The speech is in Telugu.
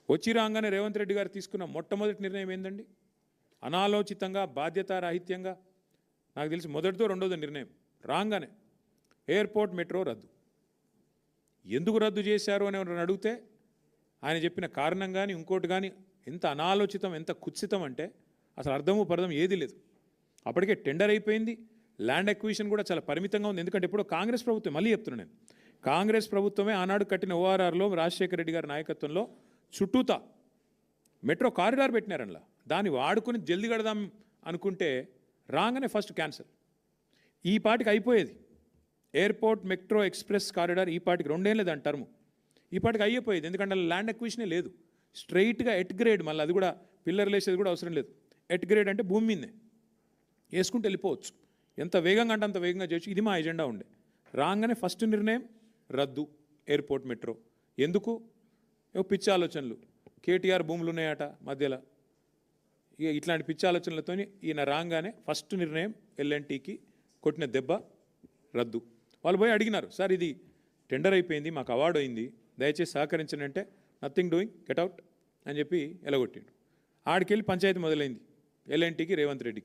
వచ్చి రాగానే రేవంత్ రెడ్డి గారు తీసుకున్న మొట్టమొదటి నిర్ణయం ఏందండి? అనాలోచితంగా బాధ్యతారాహిత్యంగా, నాకు తెలిసి మొదటిదో రెండోదో నిర్ణయం రాగానే ఎయిర్పోర్ట్ మెట్రో రద్దు. ఎందుకు రద్దు చేశారు అని ఎవరైనా అడిగితే ఆయన చెప్పిన కారణం కానీ ఇంకోటి కానీ ఎంత అనాలోచితం, ఎంత కుత్సితం అంటే అసలు అర్థము పర్థం ఏది లేదు. అప్పటికే టెండర్ అయిపోయింది, ల్యాండ్ అక్విజిషన్ కూడా చాలా పరిమితంగా ఉంది. ఎందుకంటే ఇప్పుడు కాంగ్రెస్ ప్రభుత్వం, మళ్ళీ చెప్తున్నాను నేను, కాంగ్రెస్ ప్రభుత్వమే ఆనాడు కట్టిన ఓఆర్ఆర్లో రాజశేఖర రెడ్డి గారి నాయకత్వంలో చుట్టూతా మెట్రో కారిడార్ పెట్టినారనలా. దాన్ని వాడుకొని జల్దీ కడదాం అనుకుంటే రాగానే ఫస్ట్ క్యాన్సల్. ఈ పాటికి అయిపోయేది ఎయిర్పోర్ట్ మెట్రో ఎక్స్ప్రెస్ కారిడార్, ఈ పాటికి 2 ఏళ్ళే దాని టర్ము, ఈ పాటికి అయిపోయేది. ఎందుకంటే ల్యాండ్ అక్విజిషనే లేదు. స్ట్రైట్గా ఎట్ గ్రేడ్, మళ్ళీ అది కూడా పిల్లర్లు వేసేది కూడా అవసరం లేదు. ఎట్ గ్రేడ్ అంటే భూమి మీదే వేసుకుంటూ వెళ్ళిపోవచ్చు. ఎంత వేగంగా అంటే అంత వేగంగా చేయొచ్చు. ఇది మా ఎజెండా ఉండే. రాగానే ఫస్ట్ నిర్ణయం రద్దు ఎయిర్పోర్ట్ మెట్రో. ఎందుకు? పిచ్చి ఆలోచనలు. కేటీఆర్ భూములు ఉన్నాయట మధ్యలో, ఇక ఇట్లాంటి పిచ్చి ఆలోచనలతో ఈయన రాగానే ఫస్ట్ నిర్ణయం ఎల్ఎన్టీకి కొట్టిన దెబ్బ రద్దు. వాళ్ళు పోయి అడిగినారు, సార్ ఇది టెండర్ అయిపోయింది, మాకు అవార్డు అయింది, దయచేసి సహకరించండి అంటే నథింగ్ డూయింగ్, గెట్ అవుట్ అని చెప్పి ఎలగొట్టిండు. ఆడికెళ్ళి పంచాయతీ మొదలైంది ఎల్ఎన్టీకి రేవంత్ రెడ్డికి.